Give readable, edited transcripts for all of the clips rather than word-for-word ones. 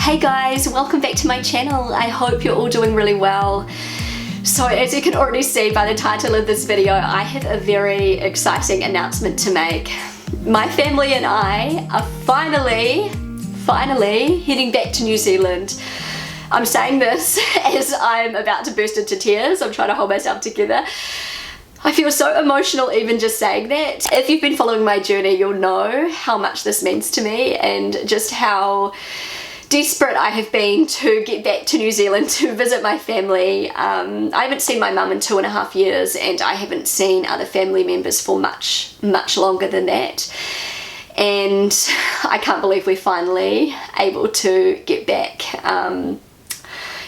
Hey guys, welcome back to my channel. I hope you're all doing really well. So as you can already see by the title of this video, I have a very exciting announcement to make. My family and I are finally heading back to New Zealand. I'm saying this as I'm about to burst into tears. I'm trying to hold myself together. I feel so emotional even just saying that. If you've been following my journey, you'll know how much this means to me and just how desperate I have been to get back to New Zealand to visit my family. I haven't seen my mum in 2.5 years, and I haven't seen other family members for much longer than that. And I can't believe we're finally able to get back.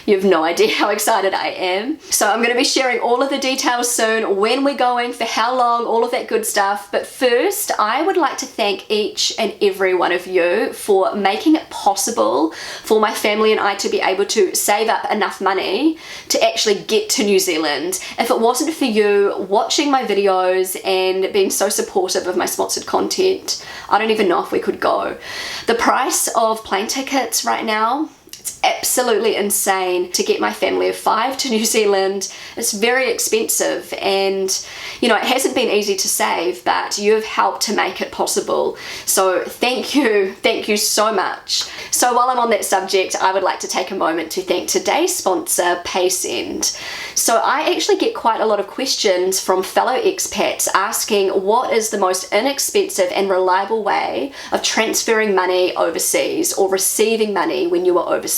You have no idea how excited I am. So I'm going to be sharing all of the details soon, when we're going, for how long, all of that good stuff. But first, I would like to thank each and every one of you for making it possible for my family and I to be able to save up enough money to actually get to New Zealand. If it wasn't for you watching my videos and being so supportive of my sponsored content, I don't even know if we could go. The price of plane tickets right now, it's absolutely insane to get my family of 5 to New Zealand. It's very expensive, and you know, it hasn't been easy to save, but you have helped to make it possible. So thank you so much. So while I'm on that subject, I would like to take a moment to thank today's sponsor, PaySend. So I actually get quite a lot of questions from fellow expats asking what is the most inexpensive and reliable way of transferring money overseas or receiving money when you are overseas.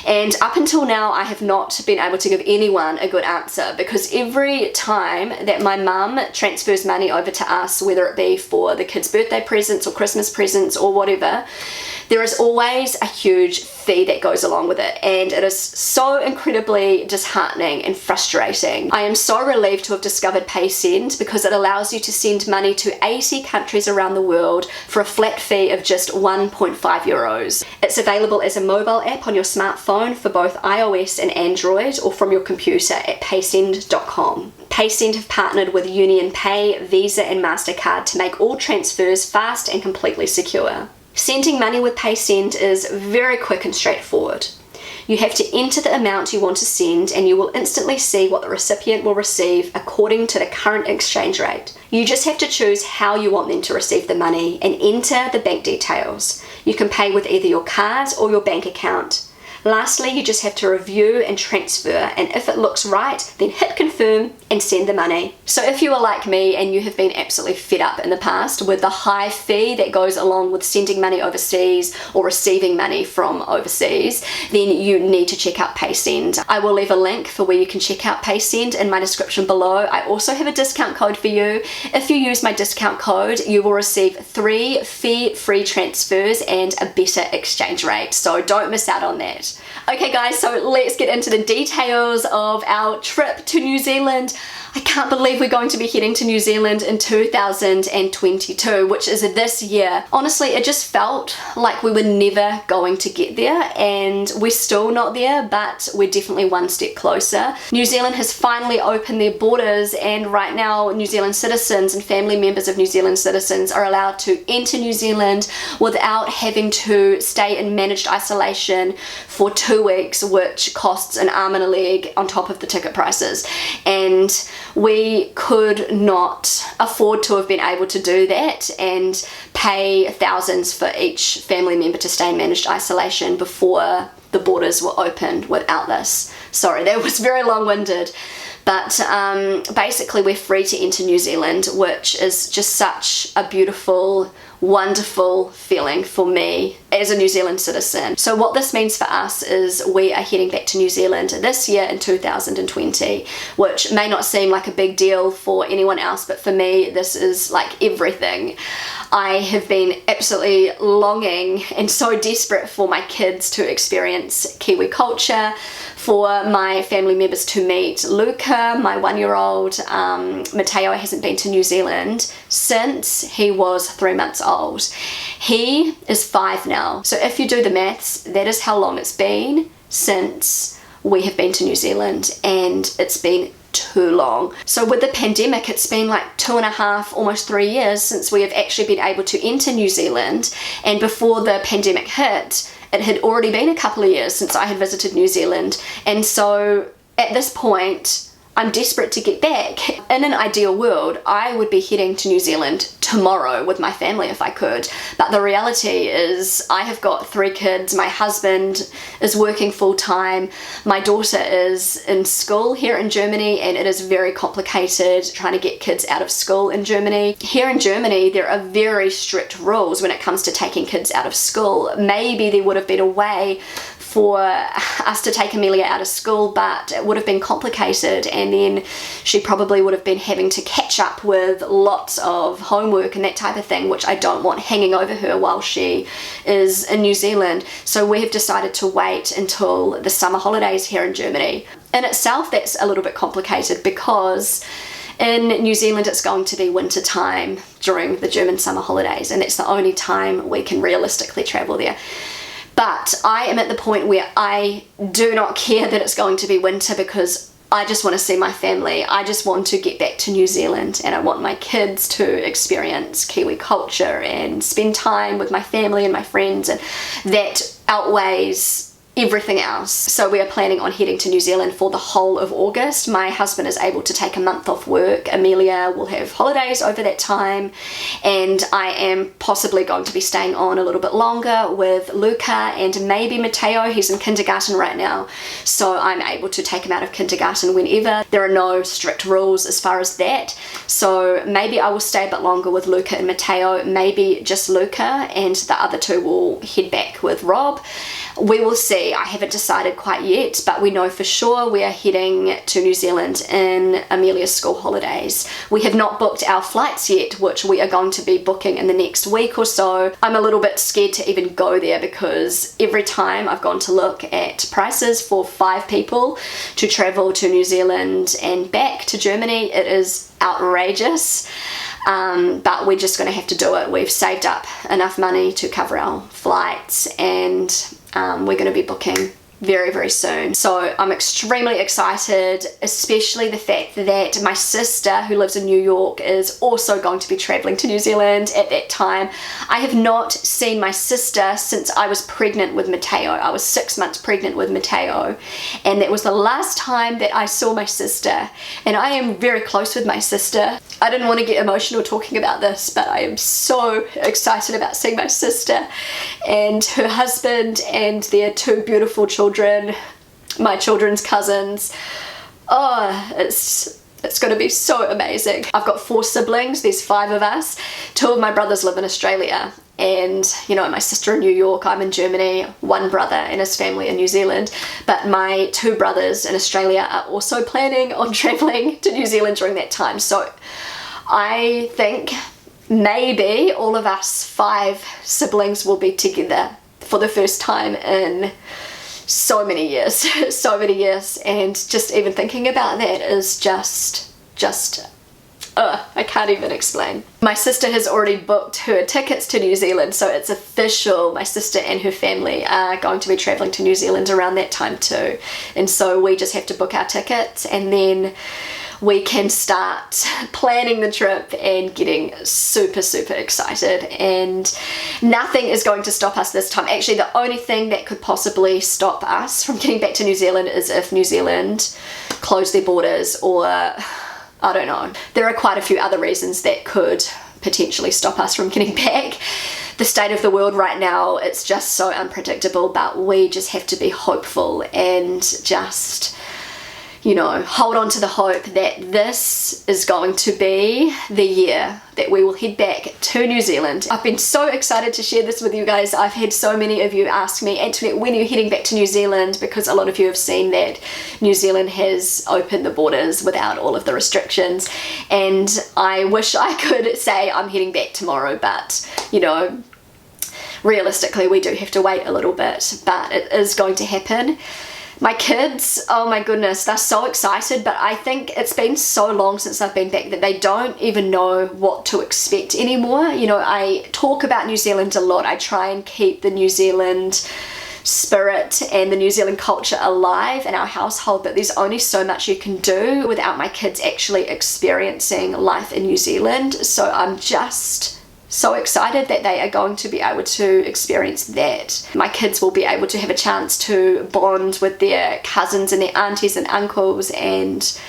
And up until now, I have not been able to give anyone a good answer, because every time that my mum transfers money over to us, whether it be for the kids' birthday presents or Christmas presents or whatever, there is always a huge fee that goes along with it, and it is so incredibly disheartening and frustrating. I am so relieved to have discovered PaySend, because it allows you to send money to 80 countries around the world for a flat fee of just 1.5 euros. It's available as a mobile app on your smartphone for both iOS and Android, or from your computer at paysend.com. PaySend have partnered with Union Pay, Visa and MasterCard to make all transfers fast and completely secure. Sending money with PaySend is very quick and straightforward. You have to enter the amount you want to send, and you will instantly see what the recipient will receive according to the current exchange rate. You just have to choose how you want them to receive the money and enter the bank details. You can pay with either your card or your bank account. Lastly, you just have to review and transfer, and if it looks right, then hit confirm and send the money. So if you are like me and you have been absolutely fed up in the past with the high fee that goes along with sending money overseas or receiving money from overseas, then you need to check out PaySend. I will leave a link for where you can check out PaySend in my description below. I also have a discount code for you. If you use my discount code, you will receive 3 fee-free transfers and a better exchange rate. So don't miss out on that. Okay guys, so let's get into the details of our trip to New Zealand. I can't believe we're going to be heading to New Zealand in 2022, which is this year. Honestly, it just felt like we were never going to get there, and we're still not there, but we're definitely one step closer. New Zealand has finally opened their borders, and right now New Zealand citizens and family members of New Zealand citizens are allowed to enter New Zealand without having to stay in managed isolation for 2 weeks, which costs an arm and a leg on top of the ticket prices. And we could not afford to have been able to do that and pay thousands for each family member to stay in managed isolation before the borders were opened without this. Sorry, that was very long-winded. But basically we're free to enter New Zealand, which is just such a beautiful, wonderful feeling for me as a New Zealand citizen. So what this means for us is we are heading back to New Zealand this year in 2020, which may not seem like a big deal for anyone else, but for me this is like everything. I have been absolutely longing and so desperate for my kids to experience Kiwi culture, for my family members to meet Luca, my 1-year-old. Matteo hasn't been to New Zealand since he was 3 months old. He is 5 now. So if you do the maths, that is how long it's been since we have been to New Zealand, and it's been too long. So with the pandemic, it's been like 2.5, almost 3 years since we have actually been able to enter New Zealand, and before the pandemic hit, it had already been a couple of years since I had visited New Zealand, and so at this point I'm desperate to get back. In an ideal world, I would be heading to New Zealand tomorrow with my family if I could, but the reality is I have got 3 kids, my husband is working full-time, my daughter is in school here in Germany, and it is very complicated trying to get kids out of school in Germany. Here in Germany, there are very strict rules when it comes to taking kids out of school. Maybe there would have been a way for us to take Amelia out of school, but it would have been complicated, and then she probably would have been having to catch up with lots of homework and that type of thing, which I don't want hanging over her while she is in New Zealand. So we have decided to wait until the summer holidays here in Germany. In itself, that's a little bit complicated because in New Zealand it's going to be winter time during the German summer holidays, and that's the only time we can realistically travel there. But I am at the point where I do not care that it's going to be winter because I just want to see my family. I just want to get back to New Zealand, and I want my kids to experience Kiwi culture and spend time with my family and my friends, and that outweighs everything else. So we are planning on heading to New Zealand for the whole of August. My husband is able to take a month off work. Amelia will have holidays over that time, and I am possibly going to be staying on a little bit longer with Luca and maybe Matteo. He's in kindergarten right now, so I'm able to take him out of kindergarten whenever. There are no strict rules as far as that, so maybe I will stay a bit longer with Luca and Matteo, maybe just Luca, and the other 2 will head back with Rob. We will see. I haven't decided quite yet, but we know for sure we are heading to New Zealand in Amelia's school holidays. We have not booked our flights yet, which we are going to be booking in the next week or so. I'm a little bit scared to even go there because every time I've gone to look at prices for 5 people to travel to New Zealand and back to Germany, it is outrageous. But we're just going to have to do it. We've saved up enough money to cover our flights, and we're going to be booking very, very soon. So I'm extremely excited, especially the fact that my sister who lives in New York is also going to be traveling to New Zealand at that time. I have not seen my sister since I was pregnant with Matteo. I was 6 months pregnant with Matteo, and that was the last time that I saw my sister, and I am very close with my sister. I didn't want to get emotional talking about this, but I am so excited about seeing my sister and her husband and their 2 beautiful children, my children's cousins. Oh, it's going to be so amazing. I've got 4 siblings, there's 5 of us. 2 of my brothers live in Australia, and you know, my sister in New York, I'm in Germany, 1 brother and his family in New Zealand, but my 2 brothers in Australia are also planning on traveling to New Zealand during that time. So I think maybe all of us 5 siblings will be together for the first time in so many years, so many years, and just even thinking about that is just I can't even explain. My sister has already booked her tickets to New Zealand, so it's official. My sister and her family are going to be traveling to New Zealand around that time too, and so we just have to book our tickets, and then we can start planning the trip and getting super, super excited, and nothing is going to stop us this time. Actually, the only thing that could possibly stop us from getting back to New Zealand is if New Zealand closed their borders, or I don't know. There are quite a few other reasons that could potentially stop us from getting back. The state of the world right now, it's just so unpredictable, but we just have to be hopeful and just, you know, hold on to the hope that this is going to be the year that we will head back to New Zealand. I've been so excited to share this with you guys. I've had so many of you ask me, Antoinette, when are you heading back to New Zealand? Because a lot of you have seen that New Zealand has opened the borders without all of the restrictions, and I wish I could say I'm heading back tomorrow, but you know, realistically we do have to wait a little bit, but it is going to happen. My kids, oh my goodness, they're so excited, but I think it's been so long since I've been back that they don't even know what to expect anymore. You know, I talk about New Zealand a lot. I try and keep the New Zealand spirit and the New Zealand culture alive in our household, but there's only so much you can do without my kids actually experiencing life in New Zealand. So I'm just so excited that they are going to be able to experience that. My kids will be able to have a chance to bond with their cousins and their aunties and uncles, and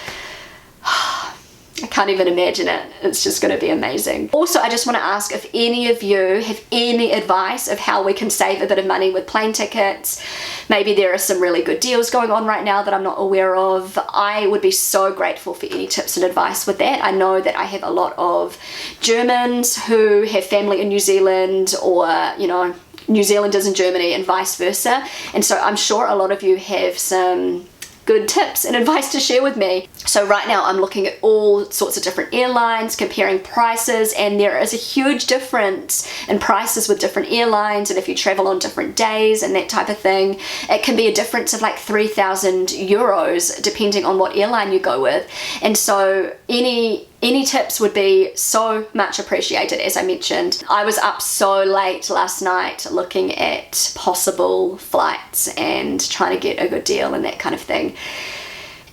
I can't even imagine it. It's just going to be amazing. Also, I just want to ask if any of you have any advice of how we can save a bit of money with plane tickets. Maybe there are some really good deals going on right now that I'm not aware of. I would be so grateful for any tips and advice with that. I know that I have a lot of Germans who have family in New Zealand, or, you know, New Zealanders in Germany and vice versa. And so I'm sure a lot of you have some good tips and advice to share with me. So right now I'm looking at all sorts of different airlines, comparing prices, and there is a huge difference in prices with different airlines, and if you travel on different days and that type of thing, it can be a difference of like 3,000 euros depending on what airline you go with. And so any tips would be so much appreciated. As I mentioned, I was up so late last night looking at possible flights and trying to get a good deal and that kind of thing.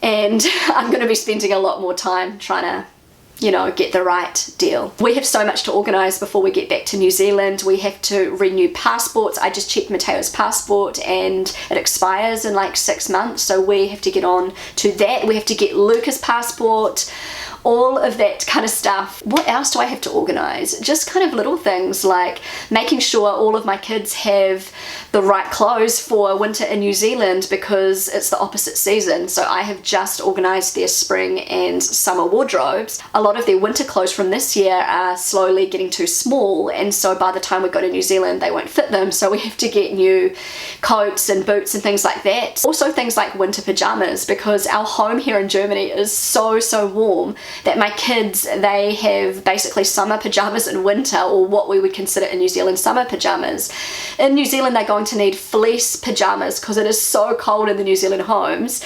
And I'm going to be spending a lot more time trying to, you know, get the right deal. We have so much to organise before we get back to New Zealand. We have to renew passports. I just checked Mateo's passport and it expires in like 6 months, so we have to get on to that. We have to get Luca's passport, all of that kind of stuff. What else do I have to organise? Just kind of little things like making sure all of my kids have the right clothes for winter in New Zealand, because it's the opposite season. So I have just organised their spring and summer wardrobes. A lot of their winter clothes from this year are slowly getting too small, and so by the time we go to New Zealand they won't fit them, so we have to get new coats and boots and things like that. Also things like winter pajamas, because our home here in Germany is so warm that my kids, they have basically summer pajamas in winter, or what we would consider in New Zealand summer pajamas. In New Zealand they're going to need fleece pajamas because it is so cold in the New Zealand homes.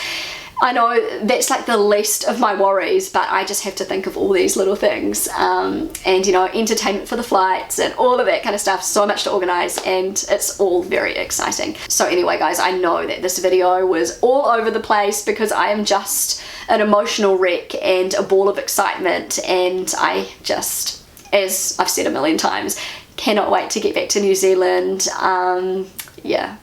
I know that's like the least of my worries, but I just have to think of all these little things, and you know, entertainment for the flights and all of that kind of stuff. So much to organise, and it's all very exciting. So anyway guys, I know that this video was all over the place because I am just an emotional wreck and a ball of excitement, and I just, as I've said a million times, cannot wait to get back to New Zealand. Yeah,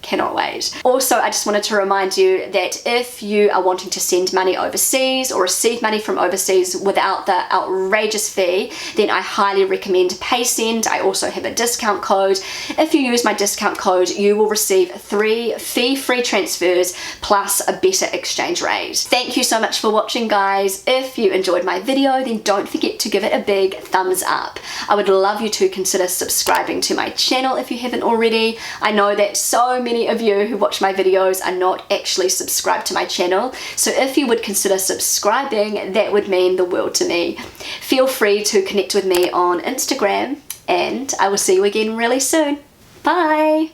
cannot wait. Also, I just wanted to remind you that if you are wanting to send money overseas or receive money from overseas without the outrageous fee, then I highly recommend PaySend. I also have a discount code. If you use my discount code, you will receive 3 fee-free transfers plus a better exchange rate. Thank you so much for watching, guys. If you enjoyed my video, then don't forget to give it a big thumbs up. I would love you to consider subscribing to my channel if you haven't already. I know that so many of you who watch my videos are not actually subscribed to my channel, so if you would consider subscribing, that would mean the world to me. Feel free to connect with me on Instagram, and I will see you again really soon. Bye!